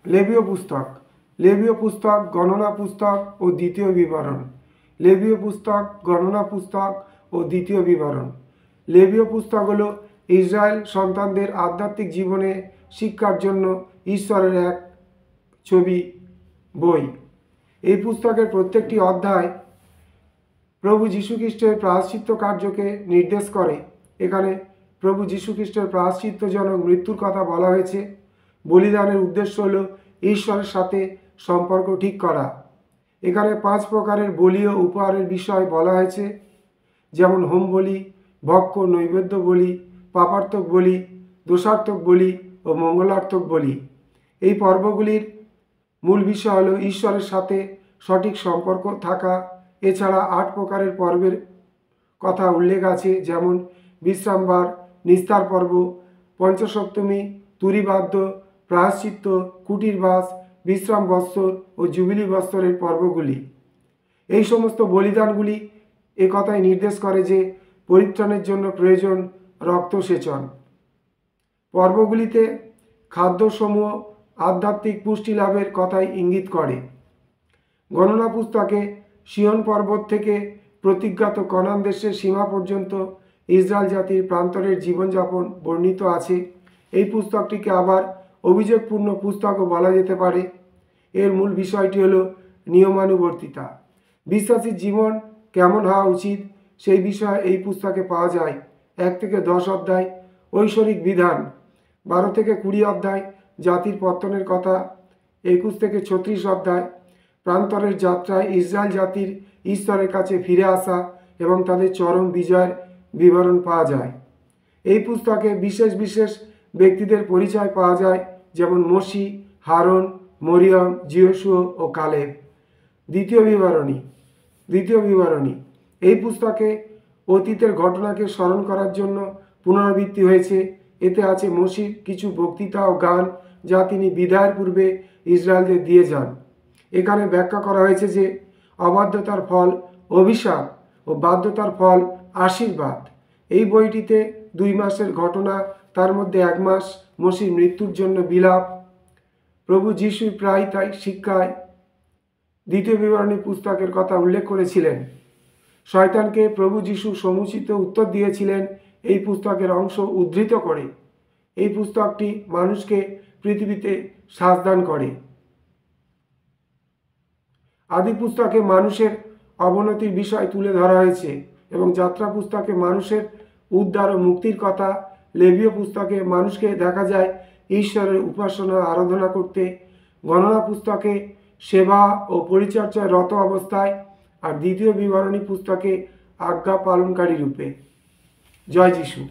লেবীয় পুস্তক। লেবীয় পুস্তক, গণনা পুস্তক ও দ্বিতীয় বিবরণ। লেবীয় পুস্তক, গণনা পুস্তক ও দ্বিতীয় বিবরণ। লেবীয় পুস্তক হল ইসরায়েল সন্তানদের আধ্যাত্মিক জীবনে শিক্ষার জন্য ঈশ্বরের এক ছবি বই। এই পুস্তকের প্রত্যেকটি অধ্যায় প্রভু যীশুখ্রিস্টের প্রায়শ্চিত্ত কার্যকে নির্দেশ করে। এখানে প্রভু যীশুখ্রিস্টের প্রায়শ্চিত্তজনক মৃত্যুর কথা বলা হয়েছে। বলিদানের উদ্দেশ্য হল ঈশ্বরের সাথে সম্পর্ক ঠিক করা। এখানে 5 প্রকারের বলি ও উপহারের বিষয় বলা হয়েছে, যেমন হোম বলি, ভক্ষ নৈবেদ্য বলি, পাপার্থক বলি, দোষার্থক বলি ও মঙ্গলার্থক বলি। এই পর্বগুলির মূল বিষয় হল ঈশ্বরের সাথে সঠিক সম্পর্ক থাকা। এছাড়া 8 প্রকারের পর্বের কথা উল্লেখ আছে, যেমন বিশ্রামবার, নিস্তার পর্ব, পঞ্চসপ্তমী, তুরিবাদ্য, প্রায়শ্চিত্ত, কুটিরবাস, বিশ্রাম বৎসর ও জুবিলি বৎসরের পর্বগুলি। এই সমস্ত বলিদানগুলি এ কথাই নির্দেশ করে যে পরিত্রাণের জন্য প্রয়োজন রক্তসেচন। পর্বগুলিতে খাদ্যসমূহ আধ্যাত্মিক পুষ্টি লাভের কথাই ইঙ্গিত করে। গণনা পুস্তকে সিয়ন পর্বত থেকে প্রতিজ্ঞাত কনান দেশের সীমা পর্যন্ত ইসরায়েল জাতির প্রান্তরের জীবনযাপন বর্ণিত আছে। এই পুস্তকটিকে আবার অভিযোগপূর্ণ পুস্তকও বলা যেতে পারে। এর মূল বিষয়টি হল নিয়মানুবর্তিতা। বিশ্বাসীর জীবন কেমন হওয়া উচিত সেই বিষয়ে এই পুস্তকে পাওয়া যায়। 1 থেকে 10 অধ্যায় ঐশ্বরিক বিধান, 12 থেকে 20 অধ্যায় জাতির পত্তনের কথা, 21 থেকে 36 অধ্যায় প্রান্তরের যাত্রায় ইসরায়েল জাতির ঈশ্বরের কাছে ফিরে আসা এবং তাদের চরম বিজয়ের বিবরণ পাওয়া যায়। এই পুস্তকে বিশেষ বিশেষ ব্যক্তিদের পরিচয় পাওয়া যায়, যেমন মোশি, হারন, মরিয়ম, যিহোশূয়া ও কালেব। দ্বিতীয় বিবরণী। এই পুস্তকে অতীতের ঘটনাকে স্মরণ করার জন্য পুনরাবৃত্তি হয়েছে। এতে আছে মোশির কিছু বক্তৃতা ও গান যা তিনি বিদায়ের পূর্বে ইসরায়েলদের দিয়ে যান। এখানে ব্যাখ্যা করা হয়েছে যে অবাধ্যতার ফল অভিশাপ ও বাধ্যতার ফল আশীর্বাদ। এই বইটিতে 2 মাসের ঘটনা, তার মধ্যে 1 মাস মোশির মৃত্যুর জন্য বিলাপ। প্রভু যীশু প্রায় তাই শিক্ষায় দ্বিতীয় বিবরণী পুস্তকের কথা উল্লেখ করেছিলেন। শয়তানকে প্রভু যীশু সমুচিত উত্তর দিয়েছিলেন এই পুস্তকের অংশ উদ্ধৃত করে। এই পুস্তকটি মানুষকে পৃথিবীতে সাজদান করে। আদি পুস্তকে মানুষের অবনতির বিষয় তুলে ধরা হয়েছে এবং যাত্রা পুস্তকে মানুষের উদ্ধার ও মুক্তির কথা। লেবীয় পুস্তকে মানুষকে দেখা যায় ঈশ্বরের উপাসনা আরাধনা করতে। গণনা পুস্তকে সেবা ও পরিচর্যায় রত অবস্থায়, আর দ্বিতীয় বিবরণী পুস্তকে আজ্ঞা পালনকারী রূপে। জয় যিশু।